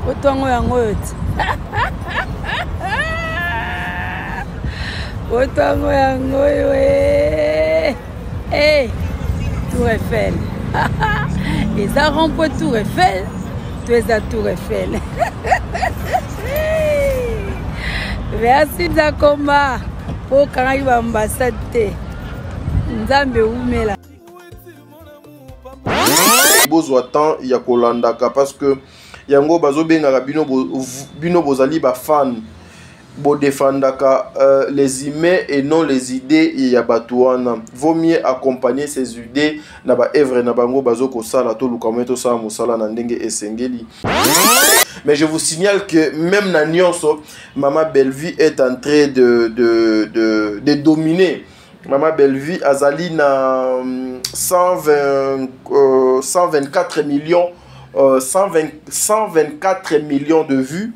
Otongo yango yote. Otongo yango yote. Eh, Tour Eiffel. Et ça remplit Tour Eiffel. Tu es à Tour Eiffel. Merci Zakoma. Pour quand il va ambassade. Nzambe oumela. Bozwa temps ya kolandaka parce que yango bazo bengaka bino bozali ba fan bo défendaka les humains et non les idées ya batouana. Vaut mieux accompagner ces idées na ba œuvre na bango bazo ko sala to lukamwe to sala musala na ndenge esengeli. Mais je vous signale que même na nyonso Mama Bellevue est en train de dominer. Mama Bellevue azali na 124 millions 124 millions de vues.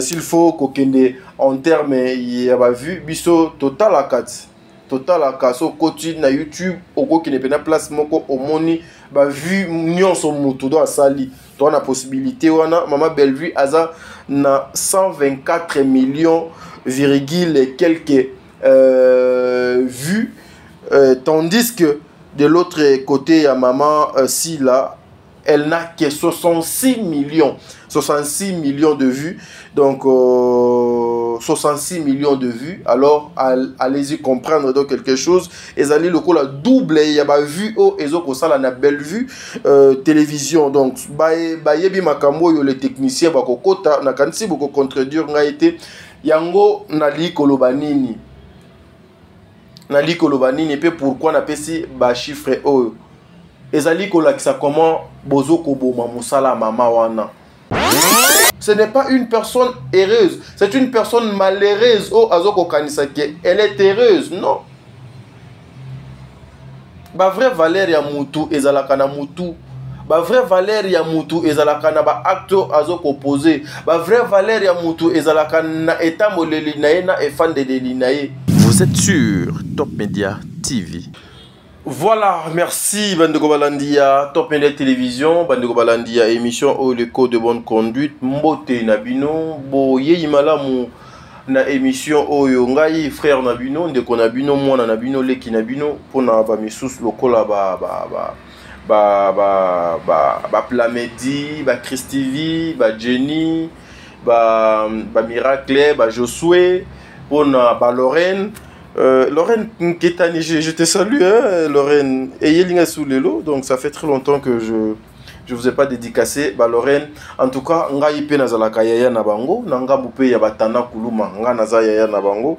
S'il faut kokende en termes ya ba vue biso total à 4 total à 4 so côté na YouTube oko ki ne pena place moko omoni ba vue nyonso mutu do asali to na possibilité wana Mama Bellevue aza na 124 millions virgule quelques vues, tandis que de l'autre côté il y a Maman Sila, elle n'a que 66 millions de vues. Donc 66 millions de vues. Alors allez-y comprendre donc quelque chose. Et allez le coup la double il y a pas vu au ezoko ça la belle vue télévision. Donc yebi makambo yo les techniciens ba kokota na kanisi boko contredire nga été yango nali kolobanini. Nali kolobanini pe pourquoi na pesi ba chiffre o ezali kolakisa comment bozo koboma musala mama wana. Ce n'est pas une personne heureuse, c'est une personne malheureuse. Oh azoko kanisa ke elle est heureuse, non. Ba vraie valeur ya mutu ezalaka na mutu. Ba vraie valeur ya mutu ezalaka na ba acte azoko poser. Ba vraie valeur ya mutu ezalaka na état moleli na ye na efande de linaye. Vous êtes sur Top Media TV. Voilà, merci Bandeko Balandia, Top Media Télévision, Bandeko Balandia, émission au le code de bonne conduite, Mbote Nabino, Boye Imalamu na émission oyo ngai frère Nabino, ndeko Nabino, mwana Nabino, leki Nabino, pona ba misus lokola ba Plamedi, ba Christivi, ba Jenny, ba Miracle, ba Josué, pona ba Lorraine. Lorraine Nketani, je te salue, hein, Lorraine. Et Yelinga Soulelo, donc ça fait très longtemps que je vous ai pas dédicacé. Bah, Lorraine, en tout cas, nga ipe nazalaka yaya na bango, nanga bupe ya batana kuluma, nga naza yaya na bango.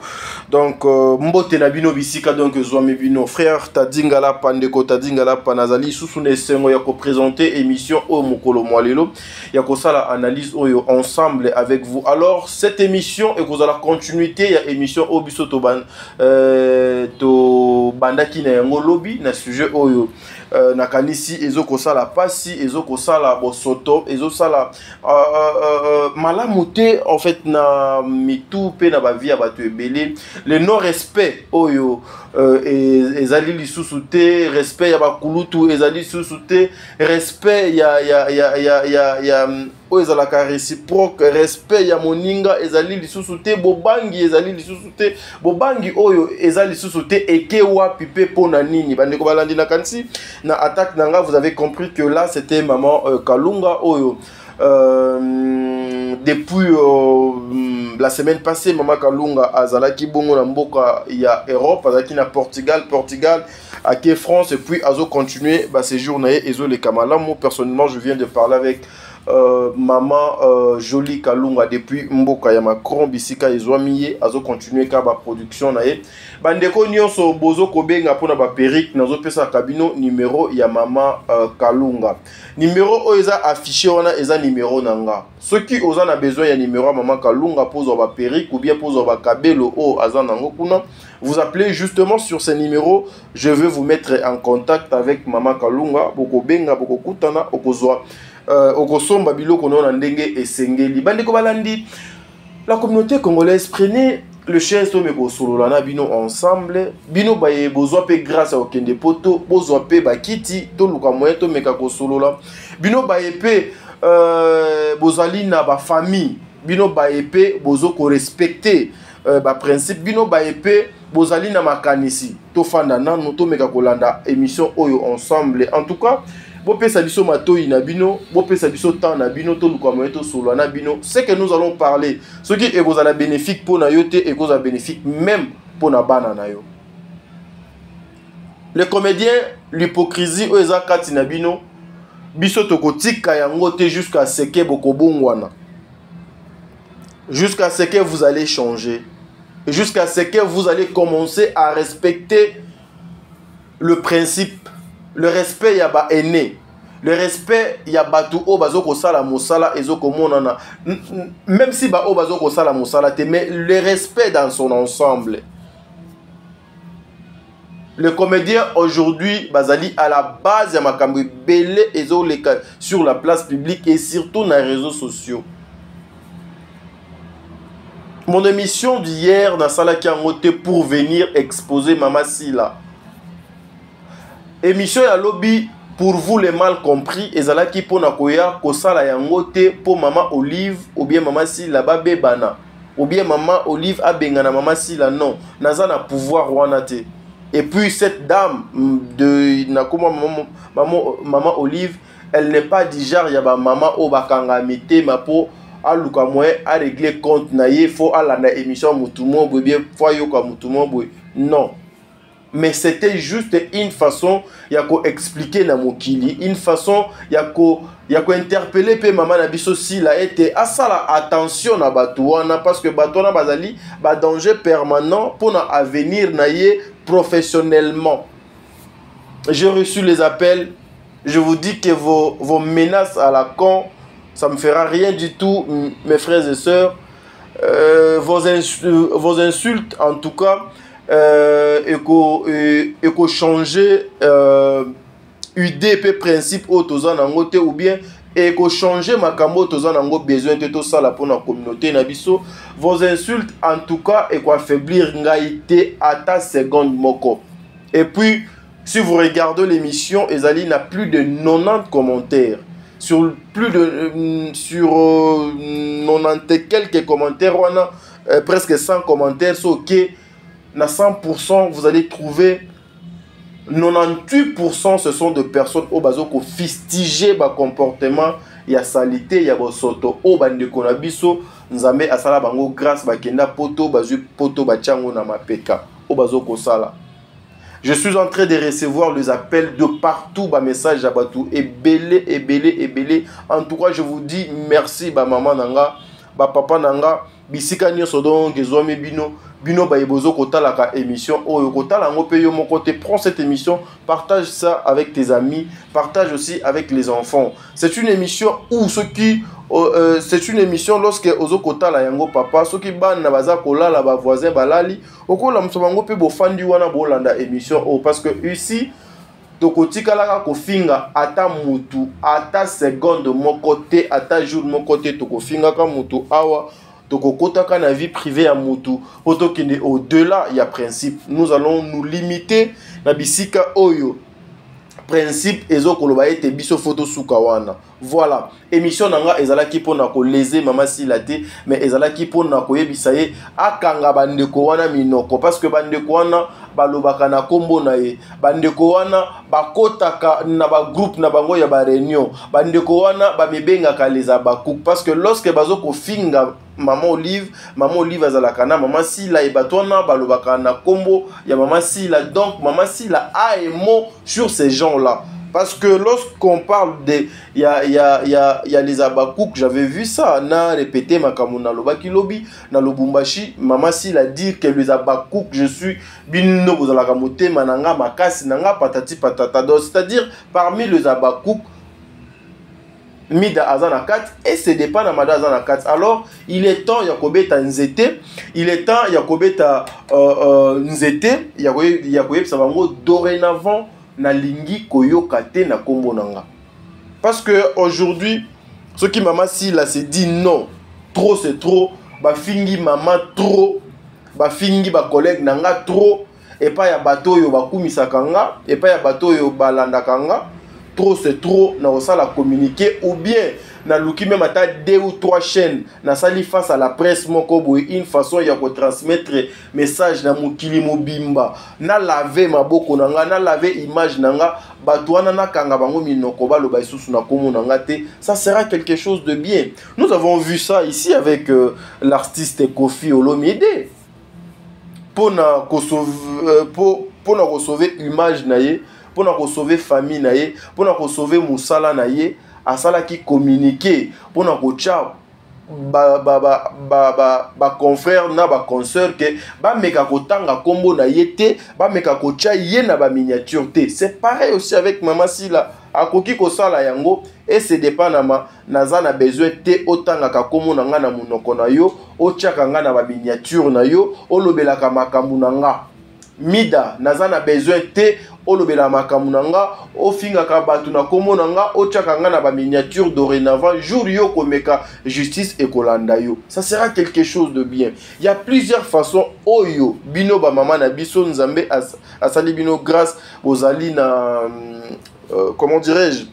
Donc, mbote na bino bisika, donc zoame bino. Frère, tadingala pandeko, tadingala panazali, susune sengo ya ko présenter émission au mokolo mwalelo. Ya ko sala analyse oyo ensemble avec vous. Alors, cette émission, et vous allez continuité, ya émission au biso to bandaki na yango lobby, na sujet oyo. Nakanisi ezoko sala pasi ezoko sala bosoto ezoko sala malamute en fait na mitu pe na ba vie bato ebele le non respect oyo ezali lisusu te respect ya bakulutu ezali lisusu te respect ya oyo ezalaka réciproque respect ya moninga ezali lisusu te bobangi ezali lisusu te bobangi oyo ezali lisusu te eke wapi pe pona nini bandeko balandi na kansi na attaque nanga. Vous avez compris que là c'était Maman Kalunga oyo depuis la semaine passée Maman Kalunga azalaki bongo na mboka ya Europe azalaki na Portugal à France et puis azo continuer ba séjour na ezo le kamala. Moi personnellement je viens de parler avec Maman Jolie Kalunga depuis mboka ya Macron bisika ezwamiye azo continuer ka ba production na ye bandeko nyonso bozo kobenga pona ba perruque nazo pesa kabino numéro ya Maman Kalunga numéro o eza affiché wana eza numéro nanga soki oza na besoin ya numéro ya Maman Kalunga pozo ba perruque ou bien pozo ba kabelo o azana ngo kuna vous appelez justement sur ce numéro. Je vais vous mettre en contact avec Maman Kalunga boko benga boko kutana okozwa okosomba biloko na ndenge esengeli bandeko balandi. La communauté congolaise, prenez le chien someko solo na bino ensemble bino baye bozwa pe grâce au kende poto bozwa pe bakiti to luka moyen to meka ko solo la bino baye pe bozali na ba famille bino ba épée bozo ko respecter ba principe bino ba épée bozali na makanisi to fanda nanu to meka kolanda émission oyo ensemble. En tout cas bo pesa biso matoi na bino bo pesa biso temps na bino to lukama to solo na bino. C'est que nous allons parler ce qui est kozala bénéfique pour na yote et kozala bénéfique même pour na bana na yo. Les comédiens l'hypocrisie o eza kati na bino biso tokotika yango te jusqu'à ce que bokobongwana, jusqu'à ce que vous allez changer, jusqu'à ce que vous allez commencer à respecter le principe, le respect yaba aîné, le respect yaba tu o bazoko sala mosala ezoko monana, même si ba o bazoko sala mosala te, mais le respect dans son ensemble. Le comédien aujourd'hui, bazali à la base ya makambo belé ezoleka sur la place publique et surtout dans les réseaux sociaux. Mon émission d'hier dans Salaki Angote pour venir exposer Mama Sila. Émission ya lobby pour vous les mal compris ezalaki pour nakoya kosala yangote pour Mama Olive ou bien Mama Sila babebana ou bien Mama Olive abengana Mama Sila, non naza na pouvoir wana te. Et puis cette dame de Nakoma Maman Olive, elle n'est pas du genre yaba maman o bakanga mité ma po aluka moyen à régler compte naie faut à la émission mutumo bien foyo ka mutumo boy. Non. Mais c'était juste une façon yako expliquer na mokili, une façon yako interpeller pe maman na biso si la été à ça la attention na batouana parce que batouana bazali ba danger permanent pour na avenir naie professionnellement. J'ai reçu les appels. Je vous dis que vos menaces à la con, ça me fera rien du tout, mes frères et sœurs. Vos insultes, en tout cas, et changer UDP principe au tozan angote ou bien et que changer makambo tozan ango besoin de tout ça là pour la communauté nabiso. Vos insultes en tout cas et quoi affaiblir ngaïté à ta seconde moko. Et puis si vous regardez l'émission, Ezali n'a plus de 90 commentaires. Sur plus de 90 quelques commentaires, on a presque 100 commentaires. C'est ok, na 100%, vous allez trouver 98% ce sont de personnes au bazo qui fustigent ba comportement, il y a salité, il y a bosoto, au bande konabiso, nzambe asala bango grâce ba kenda poto bazu poto ba chango na mapeka, au bazo ko sala. Je suis en train de recevoir les appels de partout, bah message à batou et belé. En tout cas, je vous dis merci ba maman nanga, ba papa nanga, bisika nyoso donc ezwami bino ba ebozo kotala ka émission oyo kotala ngo pe yo mon côté, prends cette émission, partage ça avec tes amis, partage aussi avec les enfants. C'est une émission où ceux qui c'est une émission lorsque ozo kotala yango papa ceux qui ban na baza kolala ba voisin balali okola msobango pe bofandi wana bolanda émission o parce que ici tokotikala kofinga ata mutu ata seconde mon côté ata jour mon côté tokofinga ka mutu awa tokokotaka na vie privée ya mutu otokende au-delà ya principe. Nous allons nous limiter na bisika oyo principe ezokoloba ete biso photo sukawana. Voilà, émission nanga ezalaki pona ko léser Mama Sila te, mais ezalaki pona ko yebisa ye akanga bandeko wana minoko parce que bandeko wana balobaka na kombo na ye, bandeko wana bakotaka na ba groupe na bango ya ba réunion, bandeko wana ba mebengaka les abakouk parce que lorsque bazoko finga Maman Olive azalaka na Mama Sila et batona balobaka na kombo ya Mama Sila. Donc Mama Sila a un mot sur ces gens-là. Parce que lorsqu'on parle de il y a les abakouk, j'avais vu ça, na répété makamuna lobaki lobi na lobumbashi, Mama Sila dit que les abakouk je suis binno bozalaka motema nanga makasi nanga patati patata. C'est-à-dire parmi les abakouk Mida Azana 4 et c'est dépend de Mada Azana 4. Alors, il est temps Yakobeta Nzete, il est temps Yakobeta Nzete, Yakoyeb Savango dorénavant na lingi koyoka te na kombo nanga. Parce que aujourd'hui, ce qui Mama Sila se dit non, trop c'est trop, ba fingi maman trop, ba fingi ba collègue nanga trop, et pas ya bato yo ba kumisa kanga, et pas ya bato yo balanda kanga. Trop c'est trop, na osala communiquer ou bien na luki même ata 2 ou 3 chaînes na sali face à la presse moko boy une façon ya ko transmettre message na mokili mobimba na laver maboko nanga na laver image nanga bato wana na kanga bango minoko baloba isusu na komo nanga te, ça sera quelque chose de bien. Nous avons vu ça ici avec l'artiste Kofi Olomide pour na sauver image na ye, pour na sauver famille na ye, pour na sauver musala na ye, asala ki communiquer pour na ko tcha ba confrère na ba consoeur que ba meka kotanga kombo na yete ba meka kocha ye na ba miniature te. C'est pareil aussi avec Mama Sila akoki ko sala yango et c'est dépend na za na besoin te otanga ka kombo na nga na munoko na yo ochaka nga na ba miniature na yo olobela ka makambu na nga mida naza na besoin te olobela makambu na nga ofinga ka batu na kombo na nga ochaka nga na ba miniature dorénavant jour yo komeka justice et kolanda yo. Ça sera quelque chose de bien. Il y a plusieurs façons oyo bino ba mama na biso nzambe asali bino grâce bozali na comment dirais-je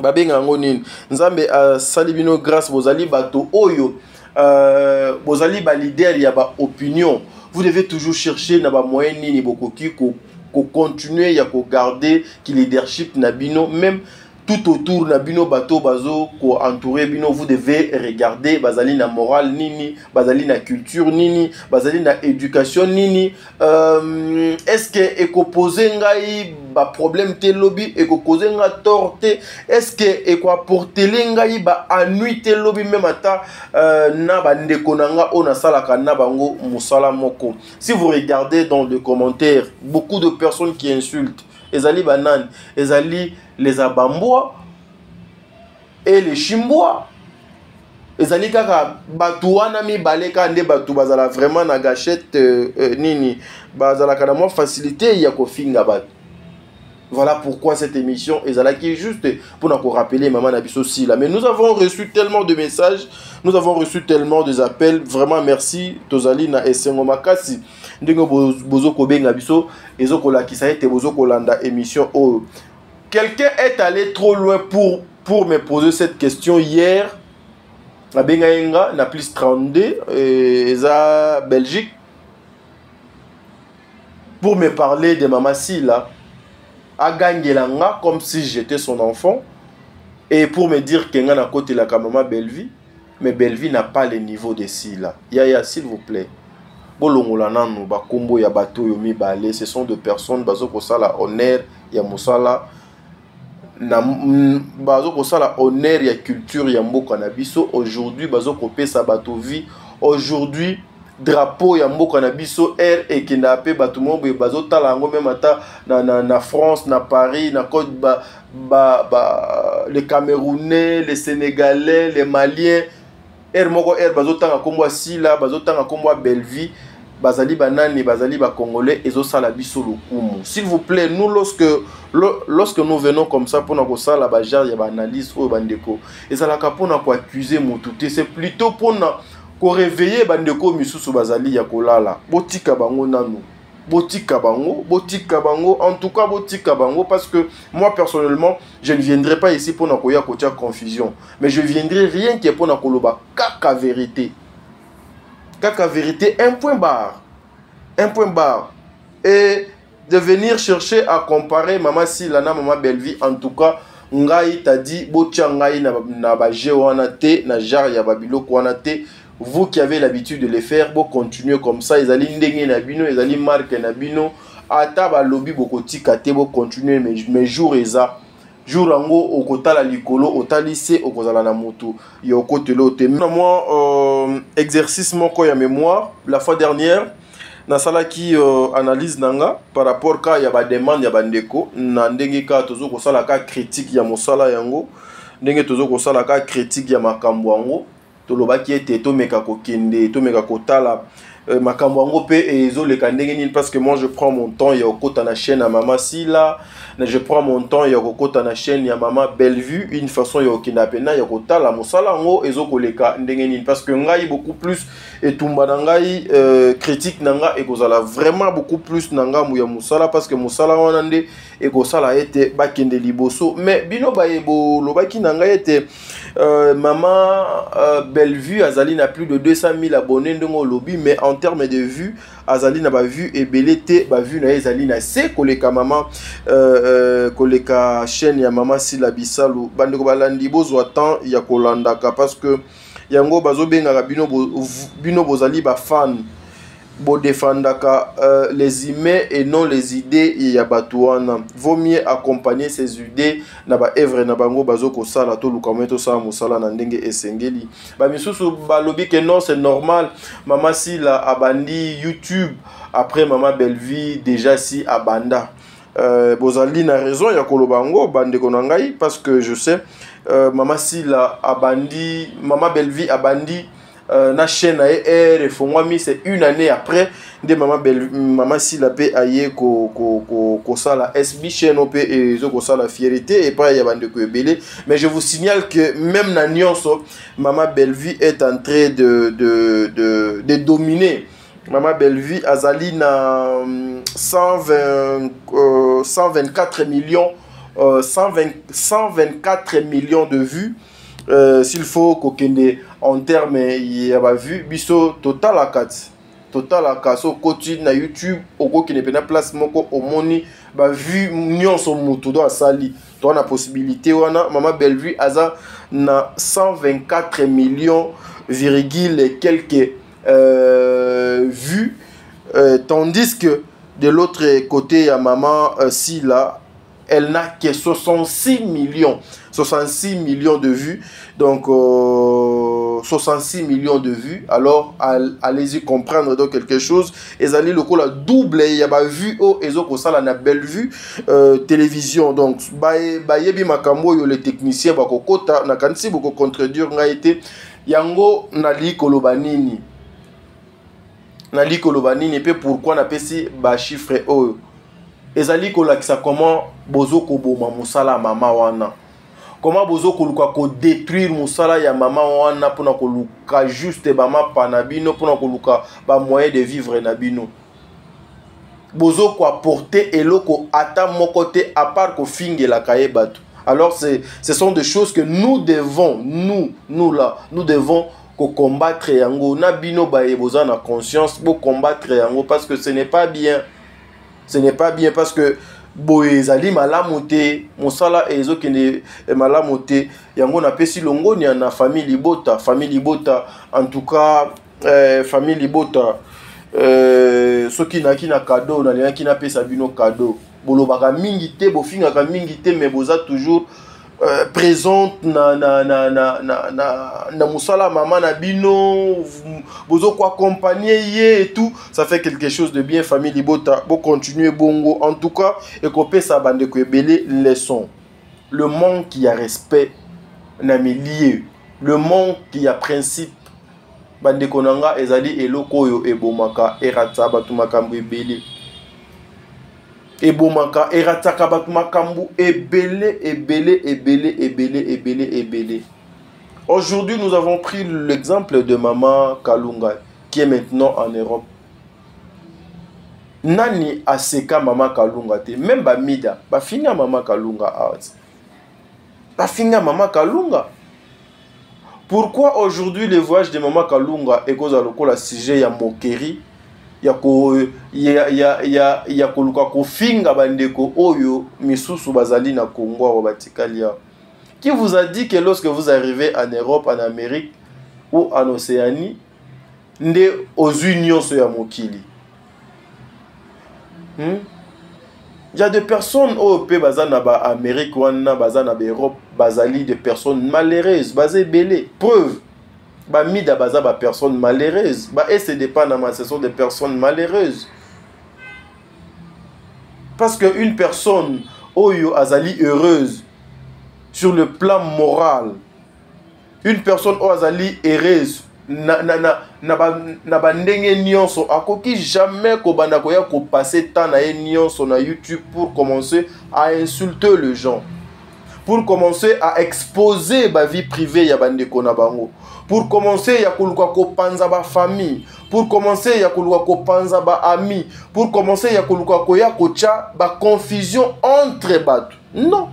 babenga ngo nini nzambe asali bino grâce bozali bato oyo bozali ba leader ya ba opinion. Vous devez toujours chercher na ba moyen nini bokoki ko continuer ya ko garder ki leadership na bino même tout autour na bino bato bazo ko entourer bino. Vous devez regarder bazali na morale nini, bazali na culture nini, bazali na éducation nini, est-ce que eko poser ngai ba problème te lobby eko causer nga torte, est-ce que eko apporter ngai ba ennui te lobby même ata na ba ndeko nanga ona sala kana bango musala moko. Si vous regardez dans les commentaires beaucoup de personnes qui insultent ezali banane, ezali les abambois et les chimbois, ezali kaka batu wana mi baleka nde batu bazala vraiment na gâchette nini bazala kana mo facilité ya kofinga batu. Voilà pourquoi cette émission est juste pour nous rappeler Maman Nabiso Sila. Mais nous avons reçu tellement de messages, nous avons reçu tellement de appels. Vraiment merci Tozali na Esengo Makasi. Ndingo bozo kobe ngabiso ezoko la kisaye te bozo kolanda émission. Oh. Quelqu'un est allé trop loin pour me poser cette question hier. Na bengaenga na plus 32 eza Belgique pour me parler de Maman Sila. A gagné l'anga comme si j'étais son enfant et pour me dire que n'a côté la maman Bellevie, mais Bellevie n'a pas le niveau de Sila. Yaya s'il vous plaît. Bolongolana no ba kombo ya bato yo mi balé, ce sont des personnes bazo ko sala honneur ya musala na bazo ko sala honneur ya culture ya mboka na biso. Aujourd'hui bazo ko pesa bato vie. Aujourd'hui drapeau ya mboka na biso air et qui n'a pas bato mo bazo tala ngo même ata na France, na Paris, na Côte les Camerounais, les Sénégalais, les Maliens air moko air bazo tanga kombo Sila, bazo tanga kombo Bellevie, bazali banani, bazali ba Congolais ezo sala biso lokumu. S'il vous plaît, nous lorsque nous venons comme ça pour na ko sala ba genre ya ba analyse o bandeko ezalaka pour na ko accuser mututé, c'est plutôt pour na ko réveiller bandeko misusu bazali ya kolala. Botika bango nanu. Botika bango, en tout cas botika bango, parce que moi personnellement, je ne viendrai pas ici pour na koya kotia confusion, mais je viendrai rien que pour na koloba kaka vérité. Kaka vérité, un point barre. Et de venir chercher à comparer Maman Sila na Maman Bellevie, en tout cas ngai t'a dit botia ngai na ba jewana te na jar ya babiloko wana te. Vous qui avez l'habitude de les faire, vous continuez comme ça. Ils allaient ndenge na bino, ils allaient marquer na bino. Ata ba lobby bokoti kate, vous continuez mes jours eza. Jour ango okota la likolo, otalise okozala na moto. Yoko telo te. Moi exercice moko ya mémoire la fois dernière. Na sala qui analyse nanga par rapport ka ya ba demande ya bandeko na ndenge ka tozo ko sala ka critique ya mosala yango. Ndenge tozo ko sala ka critique ya makambo yango. Tolobaki ete tomeka kokende tomeka kotala makambo yango pe ezoleka ndenge nini, parce que moi je prends mon temps ya okota na chaîne ya Mama Sila, je prends mon temps ya okota na chaîne ya Mama Bellevue, une façon ya okenda pena ya kotala mosala yango ezokoleka ndenge nini, parce que ngai beaucoup plus etumba na ngai critique nanga ekozala vraiment beaucoup plus nanga mu ya mosala, parce que mosala wana nde ekozala ete bakende liboso, mais bino ba ebo lobaki nanga ete Maman Bellevue Azali n'a plus de 200 000 abonnés dans le lobby, mais en termes de vues Azali n'a pas vu et belete ba vu na Azali na se koleka maman koleka chaîne ya maman Sila Bisalu bandeko balandi bozwa temps ya kolandaka parce que yango bazo benga bino bozali ba fan bo défendaka les humains et non les idées ya batuana. Vaut mieux accompagner ces idées na ba œuvre na bango bazo ko sala to lukameto sa musala na ndenge esengeli ba misusu balobi que non c'est normal maman Sila abandi YouTube après maman Bellevue déjà si abanda bozali na raison ya kolobango bandeko na ngai parce que je sais maman Sila abandi maman Bellevue abandi na chaîne et fongwami c'est une année après de maman Sila pe aye ko sala SB chaîne op et zo ko sala fierté et pas ya bande ko ebele. Mais je vous signale que même na nyonso maman Bellevue est en train de dominer. Maman Bellevue azali na 124 millions 124 millions de vues. S'il faut kokende en termes il a vu biso total à 4 so continue na YouTube oko qui ne peut na place moko omoni ba vu nyonso mutu do asali to na possibilité wana maman Bellevue aza na 124 millions virgule quelques vues tandis que de l'autre côté ya maman Sila elle n'a que 66 millions de vues. Donc, 66 millions de vues. Alors, allez-y comprendre donc quelque chose. Et allez le coup la double. Il y a vu au ezoko ça la belle vue télévision. Donc, yebi makambo yo les techniciens bako kota na kanisi boko contredire nga été yango nali kolobanini. Nali kolobanini pe pourquoi na pesi ba chiffre o. Ezali kolakisa comment bozo ko boma musala mama wana. Comment bozo ko luka ko détruire musala ya mama wana pona ko luka juste bama panabino pona ko luka ba moyen de vivre na bino. Bozo ko apporter eloko ata mokote à part ko finge la kaye batu. Alors ce sont des choses que nous devons nous devons ko combattre yango na bino ba eboza na conscience pour combattre yango parce que ce n'est pas bien. Ce n'est pas bien parce que boezali malamote mosala ezo kene malamote yango na pesi longo ni na famille Libota en tout cas famille Libota soki na kina cadeau na lena kina pesa bino cadeau bolo baka mingi te bofinga ka mingi te mais boza toujours présente na musala maman na bino bozo ko accompagner ye et tout ça fait quelque chose de bien famille Libota bo continuer bongo en tout cas et ko pesa bande ko ebele leçon le monde qui a respect na milieu le monde qui a principe bande konanga ezali eloko yo ebomaka erata batu makambo ebele ebomaka erataka batu makambu ebele. Aujourd'hui, nous avons pris l'exemple de maman Kalunga qui est maintenant en Europe. Nani aseka maman Kalunga te, même Bamida, bafinga maman Kalunga out. Bafinga maman Kalunga. Pourquoi aujourd'hui le voyage de maman Kalunga est cause à la sujet ya moquerie? Ya koluka kofinga bandeko oyo misusu bazali na Congo wa batikalia. Qui vous a dit que lorsque vous arrivez en Europe, en Amérique ou en Océanie, nde aux unions ya mokili? Il y a des personnes au pays bazana ba Amérique ou en bazana ba Europe, bazali des personnes malheureuses, basées belé. Preuve. Ba mida baza ba personnes malheureuses. Ba et c'est dépendamment, ce sont des personnes malheureuses. Parce que une personne oyo azali heureuse sur le plan moral, une personne oyo azali heureuse na bandenge nyonso akoki jamais ko banda ko ya ko passer temps na nyonso na YouTube pour commencer à insulter les gens, pour commencer à exposer ba vie privée ya bandeko na bango, pour commencer ya koluka ko panza ba famille, pour commencer ya koluka ko panza ba ami, pour commencer ya koluka ko ya ko cha ba confusion entre batu. Non,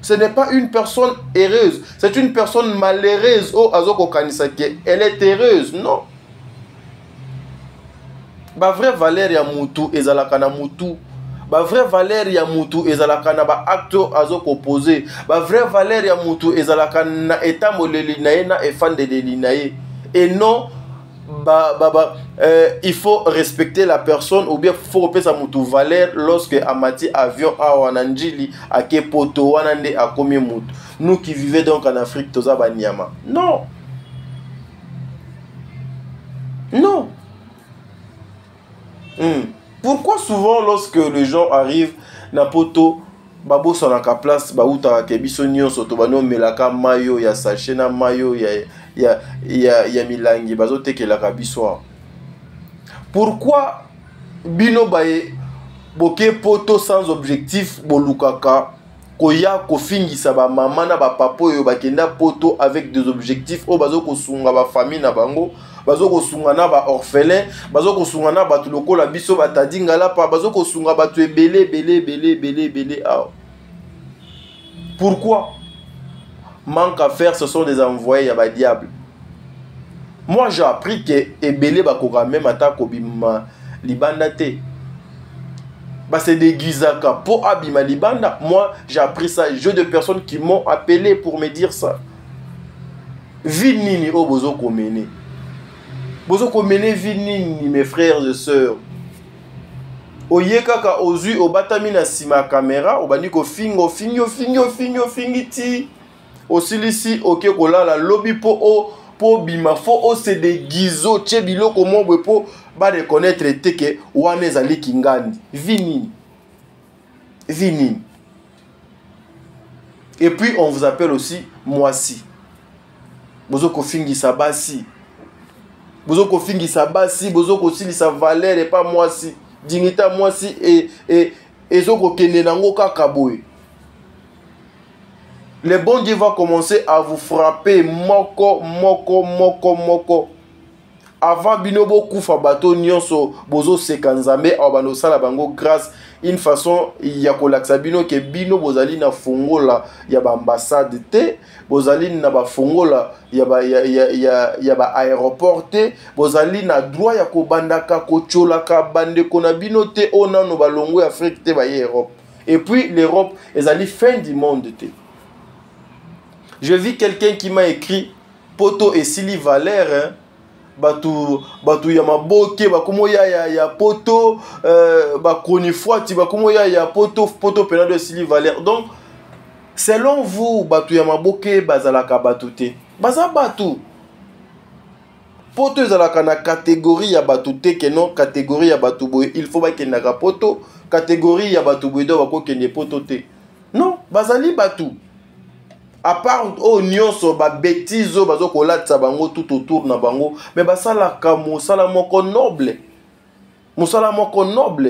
Ce n'est pas une personne heureuse. C'est une personne malheureuse. Oh, azoko kanisake. Elle est heureuse. Non. Ba vraie valeur ya mutu ezalaka na mutu. Ba vraie valeur ya mutu ezalaka na ba acte azoko posé. Ba vraie valeur ya mutu ezalaka na etamoleli na ye na efandeli na ye. Et non il faut respecter la personne ou bien il faut repérer sa mutu valeur lorsque amati avion a wananjili ake poto wanande akomi mutu. Nous qui vivons donc en Afrique toza banyama. Non. Non. Pourquoi souvent lorsque les gens arrivent na poto babo sonaka place ba uta ke biso nyonso to bano melaka mayo ya sachet na mayo ya milangi bazo tekelaka biso. Pourquoi bino baye boke poto sans objectif bolukaka koya kofingisa ba mama na ba papa yo bakenda poto avec des objectifs o bazo kosunga ba famille na bango bazo kosunga na ba orphelin bazo kosunga na ba lokola biso batadinga la pa bazo kosunga ba tu belé. Pourquoi? Manque à faire, ce sont des envoyés à ba diable. Moi j'ai appris que ebele bakoka même attaque obima libanda te. Bah c'est des gizaka pour abima libanda. Moi j'ai appris ça. Jeu de personnes qui m'ont appelé pour me dire ça. Vinini o bozo komene. Bozo komene vinini mes frères et sœurs. Oyekaka ozu obatami na sima caméra obani ko fingo fingiti. Osilisi oke kolala lobby po bima fo c'est des gizo tche biloko mo po ba reconnaître teke wane zali kingandi vini. Et puis on vous appelle aussi moisi. Bozo ko fingisa basi. Bozo ko fingisa basi, bozo ko silisa valeur et pas moisi. Dignita moisi et zoko kende nango kaka boy. Le bon Dieu va commencer à vous frapper moko. Avant binobo kufa bato nyonso bozo sekanzambe abano sala bango grâce une façon ya kolaksa bino ke bino bozali na fongola ya ba ambassade te bozali na ba fongola ya ba aéroport te bozali na droit ya kobandaka kocholaka bande kona bino te onano balongo ya Afrique te ba Europe. Et puis l'Europe ezali fin du monde te. Je vis quelqu'un qui m'a écrit poto et sili valeur hein? Batu ya maboke bakumo ya poto bakoni fuati bakumo ya poto pena de sili valeur. Donc selon vous batu ya maboke bazalaka batu te baza batu poto ezalaka na catégorie ya batu te que non catégorie ya batu boye il faut ba kenaka poto catégorie ya batu boye do bako kende poto te non bazali batu. À part au nyonso ba bêtise bazo kolatsa bango tout autour na bango mais basala ka mosala moko noble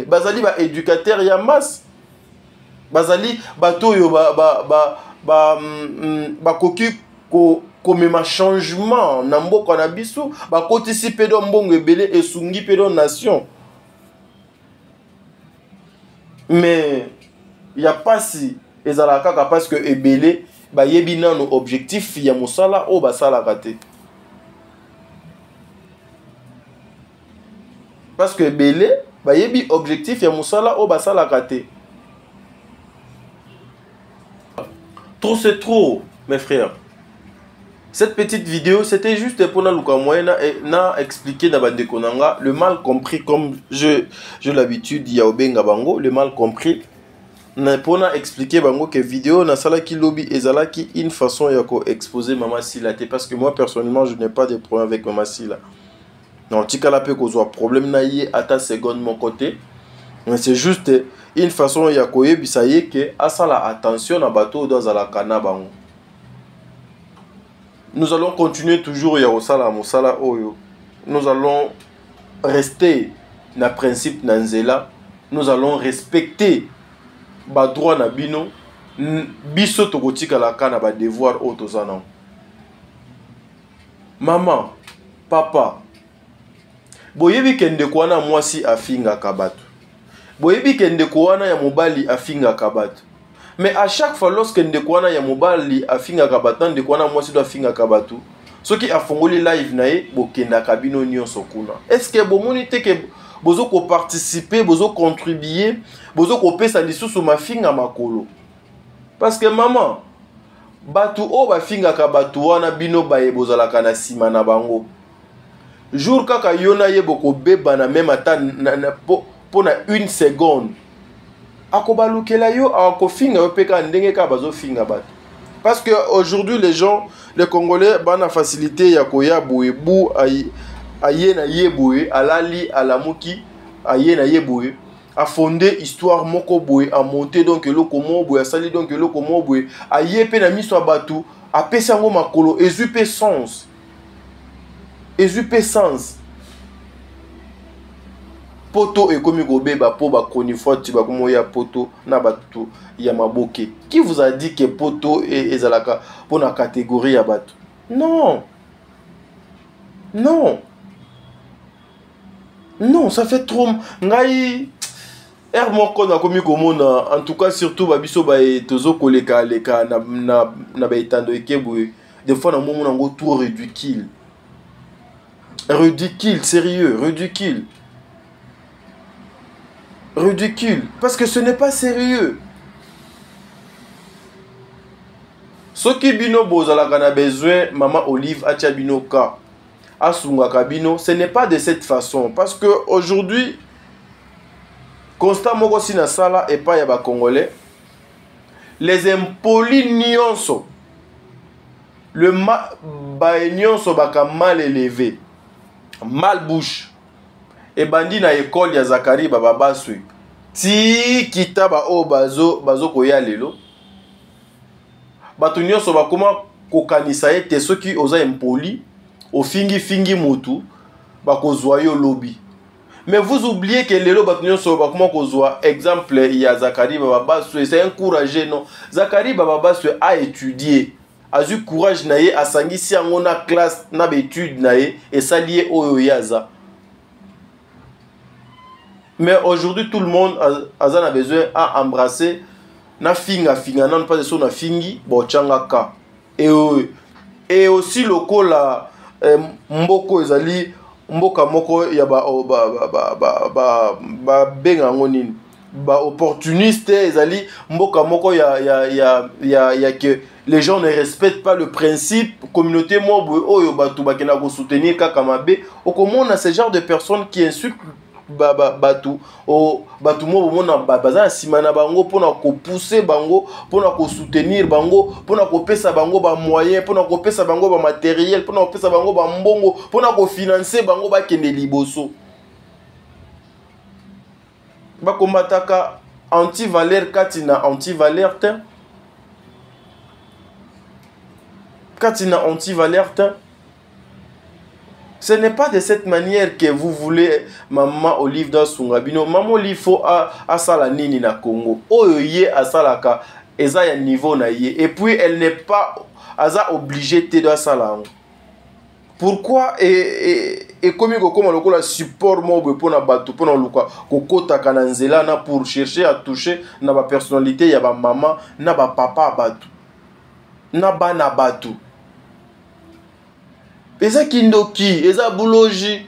bazali ba éducateur ya masse bazali bato yo ba koki ko komema changement na mboka na biso ba kotisi pedo mbongo ebele esungi pedo nation mais y a pas si ezalaka kaka parce que ebele ba yebi nano objectif ya musala o basala kate parce que belé ba yebi objectif ya musala o basala kate. Trop c'est trop mes frères. Cette petite vidéo c'était juste pour na luka moyena et na expliquer na bande konanga le mal compris comme je l'habitude ya obenga bango le mal compris. Pour expliquer bango que vidéo na sala ki lobby ezala ki une façon ya ko exposer Mama Sila parce que moi personnellement je n'ai pas de problème avec Mama Sila. Non, tikala pe ko zo problème na yi ata seconde mon côté. Mais c'est juste une façon ya ko yebisa ye que asala attention na bato do zala kana bango. Nous allons continuer toujours ya osala mosala oyo. Nous allons rester na principe na nzela. Nous allons respecter ba droit na bino biso tokotika la kana ba devoir otozana. Maman, papa, boyebi kende kwana mwasi afinga kabatu. Boyebi kende kwana ya mobali afinga kabatu. Mais à chaque fois, lorsque ndekwana ya mobali afinga kabatan, ndekwana mwasi do afinga kabatu. Ce qui a fongoli live nae, bokenda kabino nyonso kuna. Est-ce que bomoni te que bozo ko participer, bozo contribuer, bozo ko pesa lisusu mafinga makolo? Parce que maman, batu o bafinga kabatu wana bino baye bozalaka na sima na bango. Jour kaka yona ye boko beba na même ata po na 1 seconde. Akobalukela yo akofinga yo peka ndenge ka bazo finga batu. Parce que aujourd'hui les gens, les Congolais bana facilité ya koya boebu aye na yeboe alali alamuki aye na yeboe a fondé histoire moko boe a monter donc eloko mo boe a sali donc eloko mo boe aye pe na miso batu a pesa ngo makolo ezupe sens poto ekomi gobeba po ba konifoti ba komoya poto na batu ya maboke. Qui vous a dit que poto ezalaka pour na catégorie ya batu? Non, ça fait trop ngai moko na komi komona. En tout cas surtout babiso ba tozo koleka leka na ba etando ekebwe des fois na momo nango tout ridicule, sérieux, ridicule, parce que ce n'est pas sérieux. Ce qui bino bozalaka na besoin maman Olive atia bino ka asunga kabino, ce n'est pas de cette façon, parce que aujourd'hui constat moko sina sala et pas ya ba Congolais, les impolis nyonso le ba nyonso baka mal élevé, mal bouche et bandi na école ya Zakari baba baswe ti kitaba o bazo koya lelo batu nyonso bakoma kokanisa ete soki oza impoli ofingi mutu bakozwa yo lobi. Mais vous oubliez que lelo batu nyonso bakoma kozwa exemple ya Zakari baba baswe, c'est encouragé. Non, Zakari baba baswe a étudié, a eu courage naye asangisi yango na classe na étude naye et salié oyo yaza. Mais aujourd'hui, tout le monde a besoin à embrasser na finga non pas de son na fingi bochanga ka. Et aussi lokola mboko ezali mboka moko ya ba benga ngonini ba opportuniste ezali mboka moko ya que les gens ne respectent pas le principe communauté mobo oyo batu bakena ko soutenir kaka mabe. Okomona ce genre de personnes qui insultent batu mo mona baza sima na bango pona ko pousser bango, pona ko soutenir bango, pona ko pesa bango ba moyen, pona ko pesa bango ba matériel, pona ko pesa bango ba mbongo, pona ko financer bango ba kende liboso. Ba kombataka anti-valeur katina anti-valeur te. Katina anti-valeur te. Ce n'est pas de cette manière que vous voulez maman Olive dans Sungabino. Maman Olive faut à sala nini na Congo. Oye à salaka eza ya niveau na ye. Et puis elle n'est pas aza obligée te dans sala. Pourquoi et comme le support mobe pour na batu pour na luka kokota kananzela na pour chercher à toucher na ba personnalité ya ba maman na ba papa batu na bana batu. Eza kindoki, eza bouloji.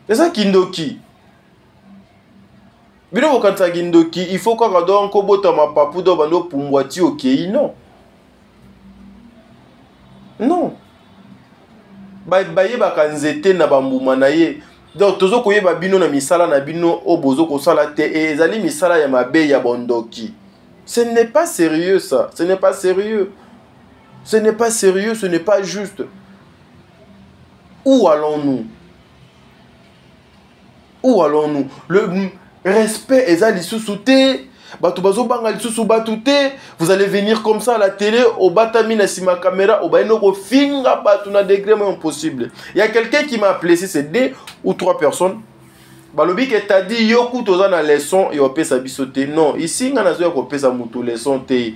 Eza kindoki. Bino bokanta kindoki, il faut kaka donc kobota ma papu do bando pumbwati okei, non. Non. Baye bakanzete na bambuma na ye. Donc tozo koyeba bino na misala na bino obozo ko sala te et ezali misala ya mabe ya bondoki. Ce n'est pas sérieux ça, ce n'est pas sérieux. Ce n'est pas sérieux, ce n'est pas juste. Où allons-nous? Où allons-nous? Le respect est à l'issouté. Vous allez venir comme ça à la télé, au batamina si ma caméra, au baino finga batuna degré impossible. Il y a quelqu'un qui m'a appelé, si c'est 2 ou 3 personnes. Balobi que t'as dit yoku toza na leçon et opé sa bisoté. Non, ici on a zo opé sa mutu leçon te.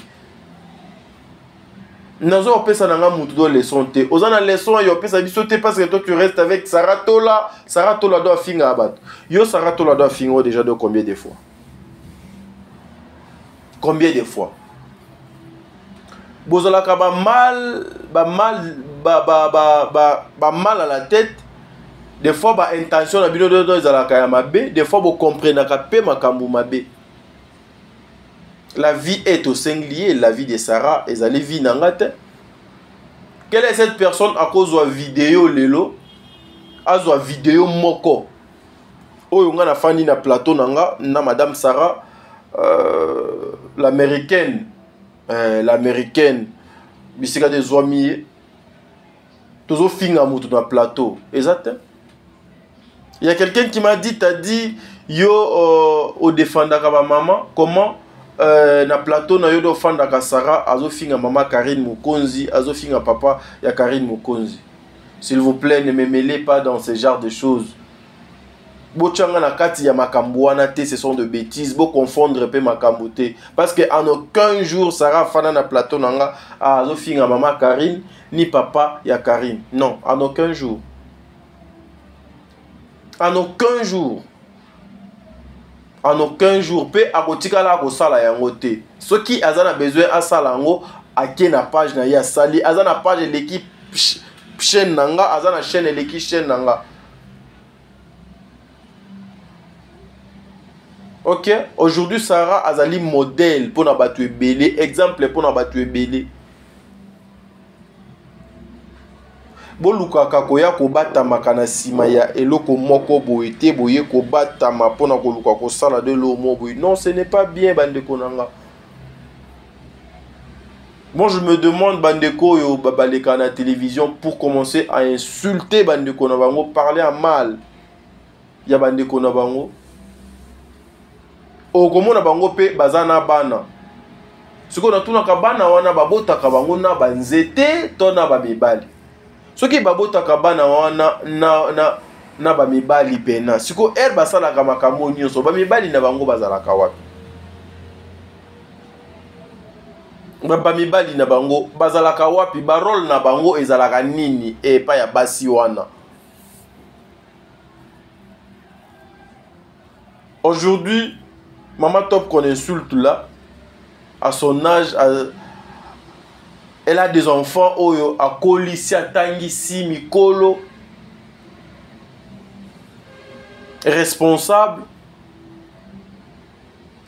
Nazo opesa nanga mutu do leçon te. Ozana leçon et opé sa bisoté parce que toi tu restes avec Saratola. Saratola doit finga abat. Yo Saratola doit finga déjà de combien de fois? Combien de fois? Bozalaka mal à la tête. Des fois, ba intention na bino do ezalaka ya mabe. Des fois, vous comprenez pe makambu mabe. La vie est au singulier. La vie de Sarah ezali vie nangate. Quelle est cette personne à cause de la vidéo lelo? À la vidéo moko. Oyo nga na fani na plateau nanga na madame Sarah l'américaine bisika des oami tozo finga mutu na plateau exact. Il y a quelqu'un qui m'a dit, t'as dit yo au défendaka ba maman comment na plateau na yo do fandaka Sarah azo finga maman Karine Mukonzi azo finga papa ya Karine Mukonzi. S'il vous plaît, ne me mêlez pas dans ce genre de choses. Bochanga na kati ya makambo wana te, ce sont de bêtises. Bo confondre pe makambo te. Parce que en aucun jour Sarah fana na plateau nanga azo finga maman Karine ni papa ya Karine. Non, en aucun jour. En aucun jour. En aucun jour. Pe akotika la ko sala yango te. Ceux qui azana besoin à sala yango ake na page na ya sali azana page de l'équipe chaîne nanga azana chaîne de l'équipe chaîne nanga. Ok, aujourd'hui Sarah azali modèle pour na batu ebele, exemple pour na batu ebele. Bolukaka koya kobatama kana sima ya eloko moko boye te boye kobatama pona koluka kosala de lomo boye. Non, ce n'est pas bien bandeko nanga. Moi je me demande bandeko yo babaleka na télévision pour commencer à insulter bandeko na bango, parler à mal ya bandeko na bango. Okomona bango pe bazana bana. Siko na tuna ka bana wana babotaka bango na banzete to na bamibali. Soki babotaka bana wana na bamibali pena. Siko basalaka makambo nyonso bamibali na bango bazalaka wapi? Bamibali na bango bazalaka wapi? Ba role na bango ezalaka nini pa ya basi wana? Aujourd'hui, Maman Top qu'on insulte là, à son âge, elle a des enfants, oyo, à Kolisia, Tangisi, Mikolo, responsable.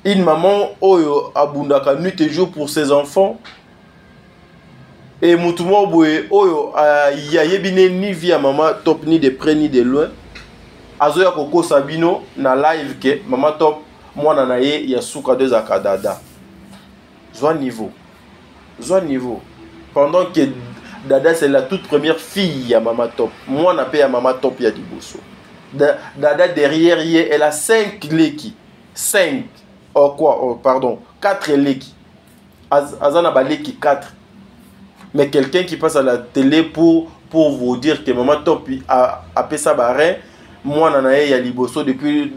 Une maman, oyo, à Bundaka, nuit et jour pour ses enfants. Et Moutouma, oyo, il y a ni via Maman Top, ni de près, ni de loin. Azoya Koko Sabino, na live ke, Maman Top, moi nanaye ya suka deux akadada. Zwa niveau. Pendant que Dada c'est la toute première fille à Maman Top. Moi na paye à Maman Top ya Diboso. Dada derrière elle a 5 leki. 5. Oh quoi? Oh pardon. 4 leki. Azana ba leki 4. Mais quelqu'un qui passe à la télé pour vous dire que Maman Top a fait ça barré. Moi nanaye ya Diboso depuis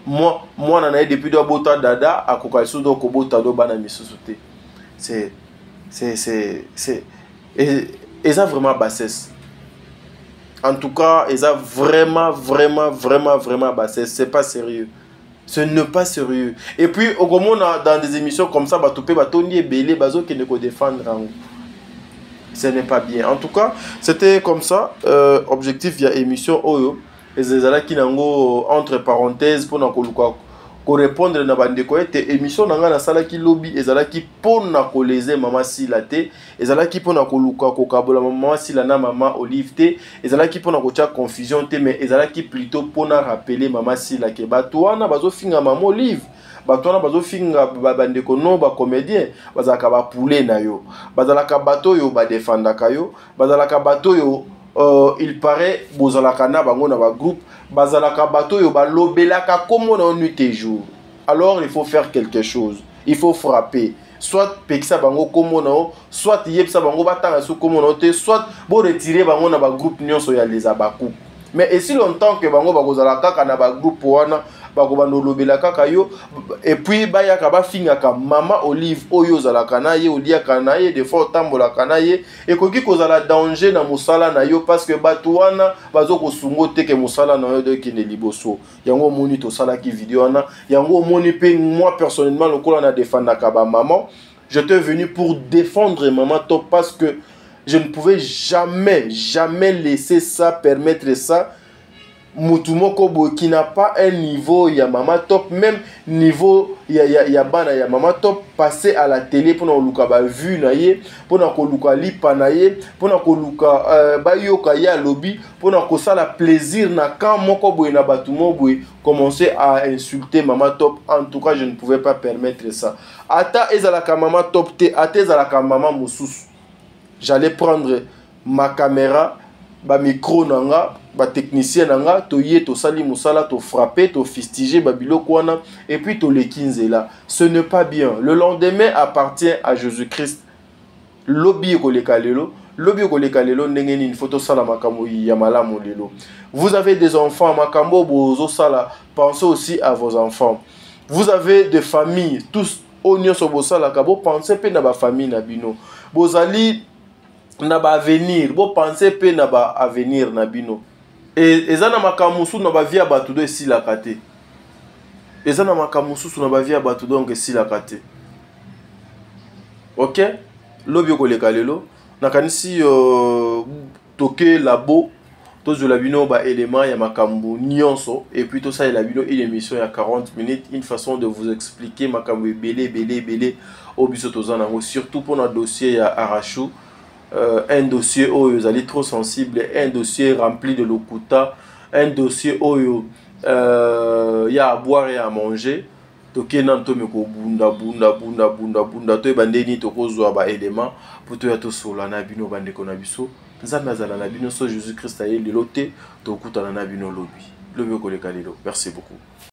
moi nana depuis do bota dada akokalso do ko bota do bana misusuté. C'est et ça vraiment bassesse. En tout cas, et ça vraiment bassesse, c'est pas sérieux. Ce n'est pas sérieux. Et puis au moment dans des émissions comme ça batopé batoni belé bazo qui ne ko défendre. Ce n'est pas bien. En tout cas, c'était comme ça objectif via émission Oyo. Et c'est là qui nango entre parenthèses pour répondre na bandeko ete émission nanga na sala ki lobby ezala ki pona ko leze mama sila te ezala ki pona ko luka ko kabola mama sila na mama Olive te ezala ki pona ko tia confusion te mais ezala ki plutôt pona rappeler mama sila ke bato wana bazo finga mama Olive bato wana bazo finga bandeko no ba comédien bazalaka ba poulet na yo bazalaka bato yo ba défendaka yo bazalaka bato yo il paraît bozalaka na bango na ba groupe bazalaka bato yo ba lobelaka comme on nuit et jour. Alors il faut faire quelque chose, il faut frapper, soit pekisa bango comme on soit yebsa bango batanga su comme on te soit bo retirer bango na ba groupe nyonso ya les abaku. Mais et si longtemps que bango bakozalaka na ba groupe wana bakobanda olobela kaka yo et puis bayaka bafingaka mama Olive oyo ozalaka na ye oliaka na ye des fois otambolaka na ye ekoki kozala danger na mosala na yo parce que bato wana bazokosunga te ke mosala na yo dokende liboso yango omoni tosalaki video wana yango omoni mpe moi personnellement lokola na defendaka bamaman j'étais venu pour défendre Maman Top parce que je ne pouvais jamais laisser ça, permettre ça. Mutumoko qui n'a pas un niveau, il y a Maman Top, même niveau, il y a Bana, il y a Maman Top, passer à la télé pour nous luka vu naie, pour nous luka lipa naie, pour nous luka bayoka ya lobby, pour nous ça la plaisir na quand moko boy na batumo boy commencer à insulter Maman Top. En tout cas, je ne pouvais pas permettre ça. Ata ezalaka Maman Top te, ata ezalaka Maman Moussous. J'allais prendre ma caméra, ba micro nanga, ba technicien nanga, to yé to sali musala, to frapper, to fistiger babilo kwana, et puis to le 15 là. Ce n'est pas bien. Le lendemain appartient à Jésus-Christ. Lobby kolekalelo, lobby kolekalelo nengeni une photo sala makambo yamala molelo. Vous avez des enfants makambo bozo sala, pensez aussi à vos enfants. Vous avez des familles, tous oignon so bosala kabo, pensez pe na ba famille na bino. Bozali na ba avenir, bo pensez pe na ba avenir na bino. Et ezana makamusu na ba via batudo esi la kate. Ezana makamusu na ba via batudo donc esi la kate. OK? Lobby ko lekalelo na kanisi toke labo tozo la bino ba élément ya makambo nyonso et puis tout ça la bino une émission ya 40 minutes, une façon de vous expliquer makambo belé au biso tozana surtout pour notre dossier ya Arachou. Un dossier où vous allez trop sensible, un dossier rempli de lokuta, un dossier où il y a à boire et à manger. Donc il y a bunda to bandeni to kozwa ba élément pour to ya to sola na bino bande konabiso nzambe azala na bino so Jésus Christ aye lilote to kutana na bino lobi ko lekalelo. Merci beaucoup.